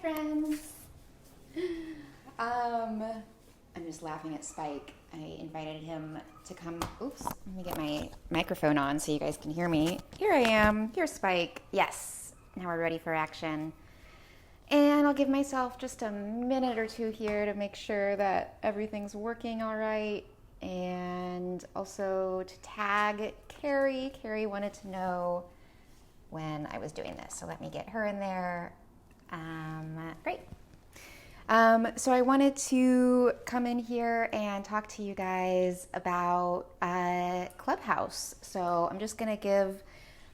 friends. I'm just laughing at Spike. I invited him to come. Oops, let me get my microphone on so you guys can hear me. Here I am. Here's Spike. Yes, now we're ready for action. And I'll give myself just a minute or two here to make sure that everything's working all right. And also to tag Carrie. Carrie wanted to know when I was doing this, so let me get her in there. Great. So I wanted to come in here and talk to you guys about Clubhouse. So I'm just going to give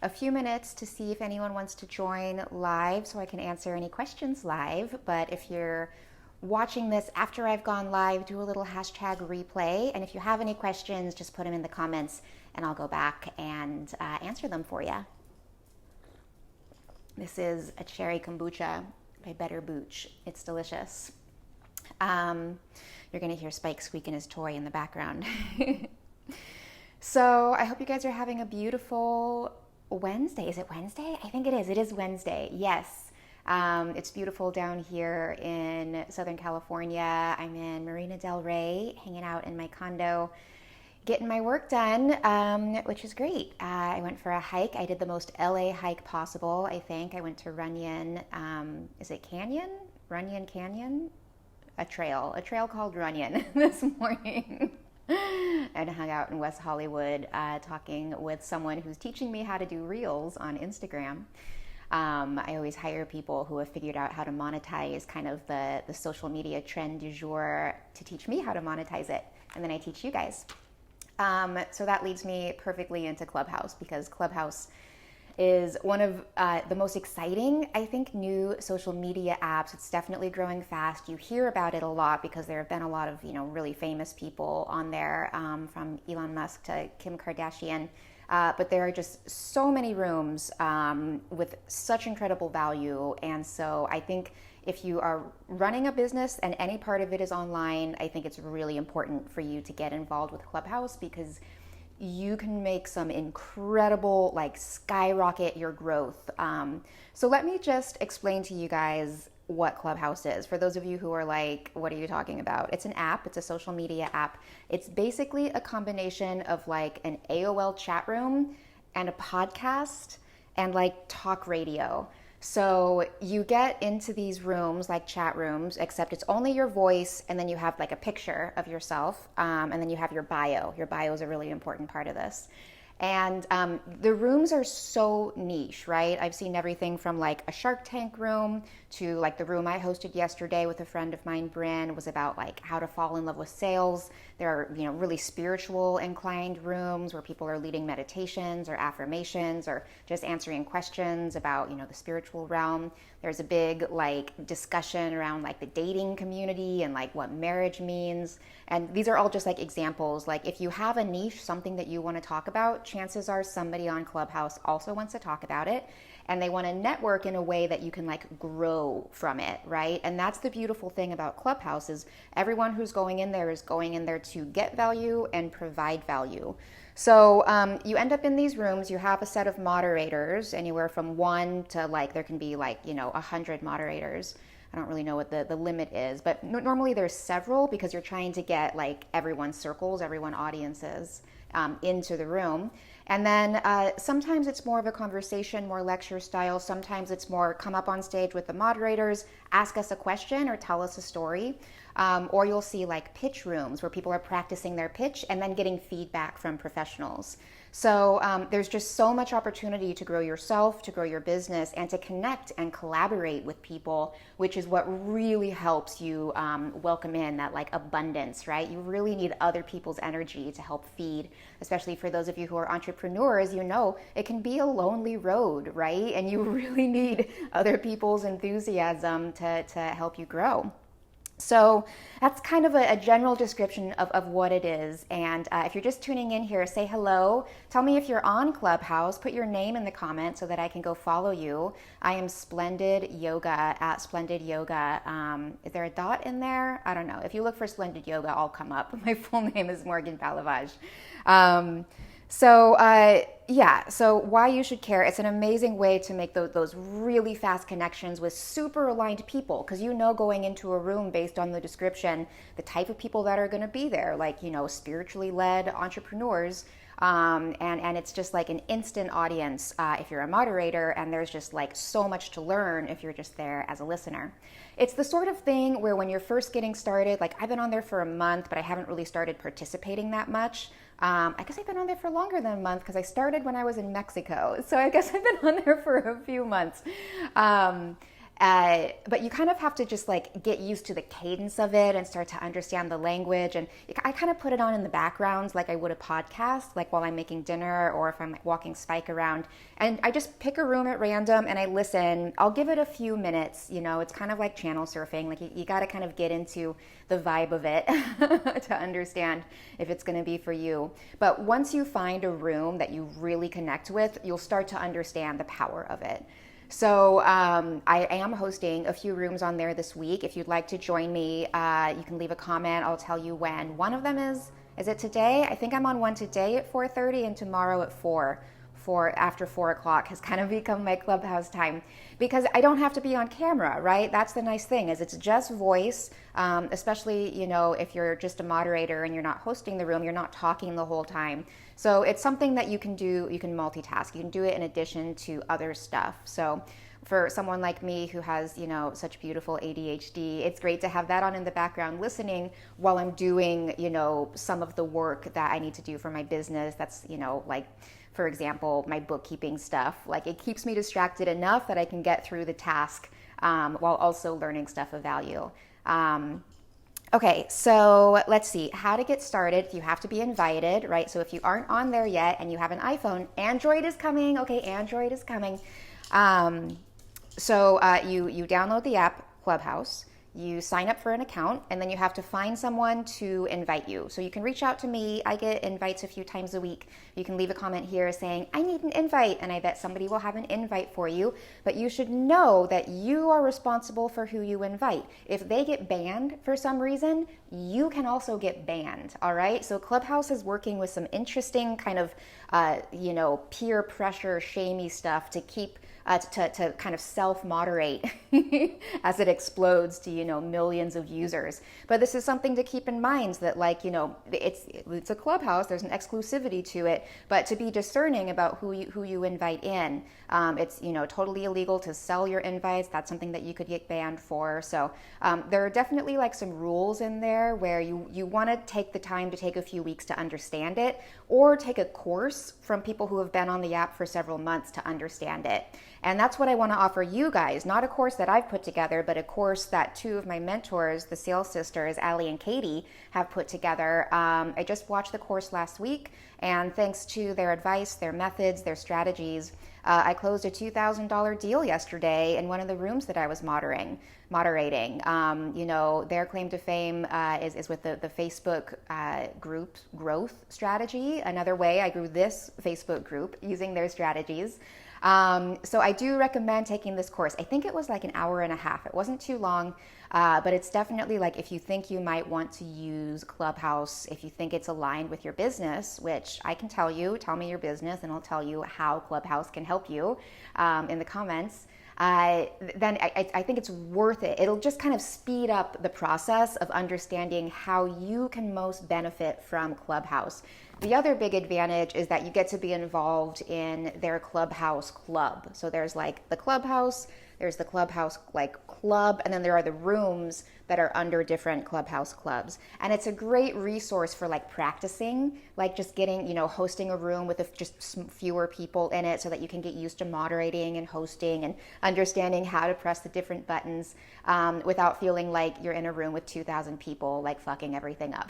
a few minutes to see if anyone wants to join live so I can answer any questions live. But if you're watching this after I've gone live, do a little hashtag replay. And if you have any questions, just put them in the comments and I'll go back and answer them for you. This is a cherry kombucha by Better Booch. It's delicious. You're going to hear Spike squeaking his toy in the background. So I hope you guys are having a beautiful Wednesday. Is it Wednesday? I think it is. It is Wednesday. Yes. It's beautiful down here in Southern California. I'm in Marina Del Rey, hanging out in my condo, getting my work done, which is great. I went for a hike. I did the most LA hike possible, I think. I went to Runyon, is it Canyon? Runyon Canyon? A trail called Runyon this morning. And hung out in West Hollywood talking with someone who's teaching me how to do reels on Instagram. I always hire people who have figured out how to monetize kind of the social media trend du jour to teach me how to monetize it. And then I teach you guys. So that leads me perfectly into Clubhouse, because Clubhouse is one of the most exciting, I think, new social media apps. It's definitely growing fast. You hear about it a lot because there have been a lot of, really famous people on there, from Elon Musk to Kim Kardashian. But there are just so many rooms with such incredible value. And so I think if you are running a business and any part of it is online, I think it's really important for you to get involved with Clubhouse, because you can make some incredible, skyrocket your growth. So let me just explain to you guys what Clubhouse is. For those of you who are like, what are you talking about? It's an app. It's a social media app. It's basically a combination of an AOL chat room and a podcast and talk radio. So you get into these rooms, like chat rooms, except it's only your voice, and then you have a picture of yourself, and then you have your bio. Your bio is a really important part of this. And the rooms are so niche, right? I've seen everything from a Shark Tank room to the room I hosted yesterday with a friend of mine, Bryn, was about how to fall in love with sales. There are, really spiritual inclined rooms where people are leading meditations or affirmations or just answering questions about, the spiritual realm. There's a big discussion around the dating community and what marriage means. And these are all just examples. If you have a niche, something that you want to talk about, chances are somebody on Clubhouse also wants to talk about it, and they want to network in a way that you can grow from it, right? And that's the beautiful thing about Clubhouse, is everyone who's going in there is going in there to get value and provide value. So you end up in these rooms, you have a set of moderators, anywhere from one to there can be 100 moderators. I don't really know what the limit is, but normally there's several, because you're trying to get everyone's circles, everyone audiences into the room. And then sometimes it's more of a conversation, more lecture style. Sometimes it's more come up on stage with the moderators, ask us a question or tell us a story. Or you'll see pitch rooms where people are practicing their pitch and then getting feedback from professionals. So there's just so much opportunity to grow yourself, to grow your business, and to connect and collaborate with people, which is what really helps you welcome in that abundance, right? You really need other people's energy to help feed, especially for those of you who are entrepreneurs. It can be a lonely road, right? And you really need other people's enthusiasm to help you grow. So that's kind of a general description of what it is. And if you're just tuning in here, say hello. Tell me if you're on Clubhouse. Put your name in the comments so that I can go follow you. I am Splendid Yoga, at Splendid Yoga. Is there a dot in there? I don't know. If you look for Splendid Yoga, I'll come up. My full name is Morgan Palavage. So why you should care. It's an amazing way to make those really fast connections with super aligned people, because you know going into a room based on the description, the type of people that are going to be there, like, spiritually led entrepreneurs. And it's just like an instant audience if you're a moderator, and there's just like so much to learn if you're just there as a listener. It's the sort of thing where when you're first getting started, like I've been on there for a month, but I haven't really started participating that much. I guess I've been on there for longer than a month because I started when I was in Mexico. So I guess I've been on there for a few months. But you kind of have to just like get used to the cadence of it and start to understand the language. And I kind of put it on in the background like I would a podcast, like while I'm making dinner or if I'm like walking Spike around. And I just pick a room at random and I listen. I'll give it a few minutes. It's kind of like channel surfing. Like you got to kind of get into the vibe of it to understand if it's going to be for you. But once you find a room that you really connect with, you'll start to understand the power of it. So I am hosting a few rooms on there this week. If you'd like to join me, you can leave a comment. I'll tell you when. One of them is it today? I think I'm on one today at 4:30 and tomorrow at 4. After 4 o'clock has kind of become my Clubhouse time, because I don't have to be on camera, right? That's the nice thing, is it's just voice, especially, if you're just a moderator and you're not hosting the room, you're not talking the whole time. So it's something that you can do, you can multitask, you can do it in addition to other stuff. So for someone like me who has, such beautiful ADHD, it's great to have that on in the background listening while I'm doing, some of the work that I need to do for my business. That's, like, for example, my bookkeeping stuff. Like, it keeps me distracted enough that I can get through the task while also learning stuff of value. Okay, so let's see how to get started. You have to be invited, right? So if you aren't on there yet and you have an iPhone, Android is coming. Okay, Android is coming. You download the app Clubhouse. You sign up for an account, and then you have to find someone to invite you. So you can reach out to me. I get invites a few times a week. You can leave a comment here saying, I need an invite, and I bet somebody will have an invite for you. But you should know that you are responsible for who you invite. If they get banned for some reason, you can also get banned, all right? So Clubhouse is working with some interesting kind of, peer pressure, shamey stuff to keep to kind of self-moderate as it explodes to, millions of users. But this is something to keep in mind, that it's a Clubhouse, there's an exclusivity to it, but to be discerning about who you invite in. It's, totally illegal to sell your invites. That's something that you could get banned for. So there are definitely like some rules in there where you want to take the time to take a few weeks to understand it, or take a course from people who have been on the app for several months to understand it. And that's what I want to offer you guys, not a course that I've put together, but a course that two of my mentors, the Sales Sisters, Allie and Katie, have put together. I just watched the course last week, and thanks to their advice, their methods, their strategies, I closed a $2,000 deal yesterday in one of the rooms that I was moderating. Their claim to fame is with the Facebook group growth strategy. Another way I grew this Facebook group using their strategies. So I do recommend taking this course. I think it was like an hour and a half. It wasn't too long, but it's definitely like, if you think you might want to use Clubhouse, if you think it's aligned with your business, which I can tell me your business, and I'll tell you how Clubhouse can help you in the comments. Then I think it's worth it. It'll just kind of speed up the process of understanding how you can most benefit from Clubhouse. The other big advantage is that you get to be involved in their Clubhouse club. So there's like the Clubhouse, there's the Clubhouse like club, and then there are the rooms that are under different Clubhouse clubs. And it's a great resource for like practicing, like just getting, hosting a room with just fewer people in it, so that you can get used to moderating and hosting and understanding how to press the different buttons without feeling like you're in a room with 2,000 people like fucking everything up.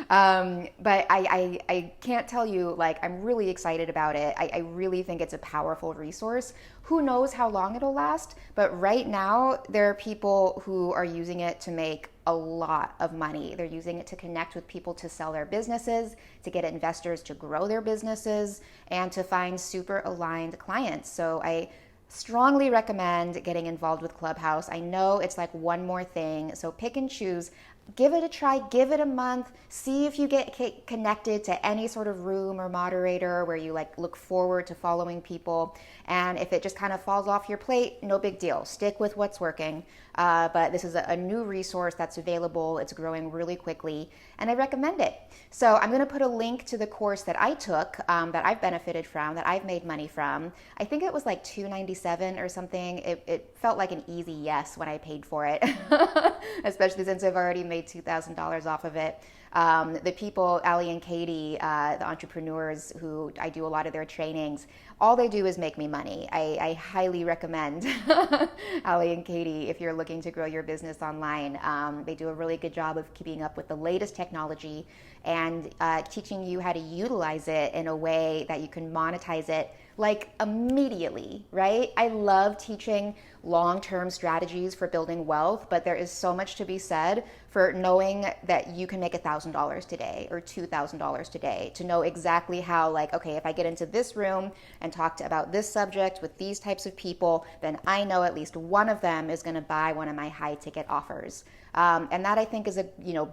But I can't tell you, like, I'm really excited about it. I really think it's a powerful resource. Who knows how long it'll last, but right now there are people who are using it to make a lot of money. They're using it to connect with people to sell their businesses, to get investors to grow their businesses, and to find super aligned clients. So I strongly recommend getting involved with Clubhouse. I know it's like one more thing, so pick and choose. give it a try, give it a month, see if you get connected to any sort of room or moderator where you like look forward to following people. And if it just kind of falls off your plate, no big deal. Stick with what's working. But this is a new resource that's available. It's growing really quickly, and I recommend it. So I'm going to put a link to the course that I took, that I've benefited from, that I've made money from. I think it was like $297 or something. It felt like an easy yes when I paid for it, especially since I've already made $2,000 off of it. The people, Ali and Katie, the entrepreneurs who I do a lot of their trainings, all they do is make me money. I highly recommend Ali and Katie if you're looking to grow your business online. They do a really good job of keeping up with the latest technology and teaching you how to utilize it in a way that you can monetize it like immediately, right? I love teaching long-term strategies for building wealth, but there is so much to be said for knowing that you can make $1,000 today or $2,000 today, to know exactly how, like, okay, if I get into this room and talk about this subject with these types of people, then I know at least one of them is going to buy one of my high ticket offers. And that I think is a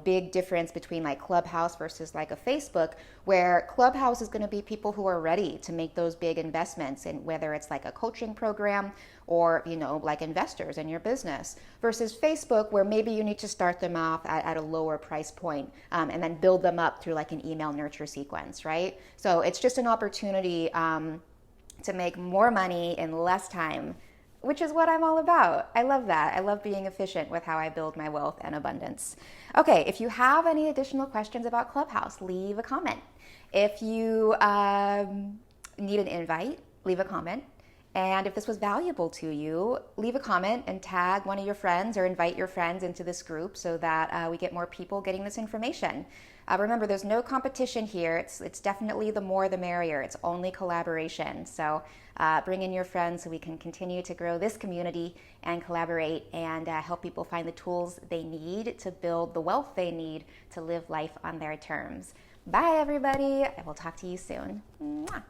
big difference between like Clubhouse versus like a Facebook, where Clubhouse is going to be people who are ready to make those big investments in whether it's like a coaching program or like investors in your business, versus Facebook, where maybe you need to start them off at a lower price point, and then build them up through like an email nurture sequence, right? So it's just an opportunity to make more money in less time, which is what I'm all about. I love that. I love being efficient with how I build my wealth and abundance. Okay, if you have any additional questions about Clubhouse, leave a comment. If you need an invite, leave a comment. And if this was valuable to you, leave a comment and tag one of your friends or invite your friends into this group so that we get more people getting this information. Remember, there's no competition here. It's definitely the more the merrier. It's only collaboration. So bring in your friends so we can continue to grow this community and collaborate and help people find the tools they need to build the wealth they need to live life on their terms. Bye, everybody. I will talk to you soon. Mwah.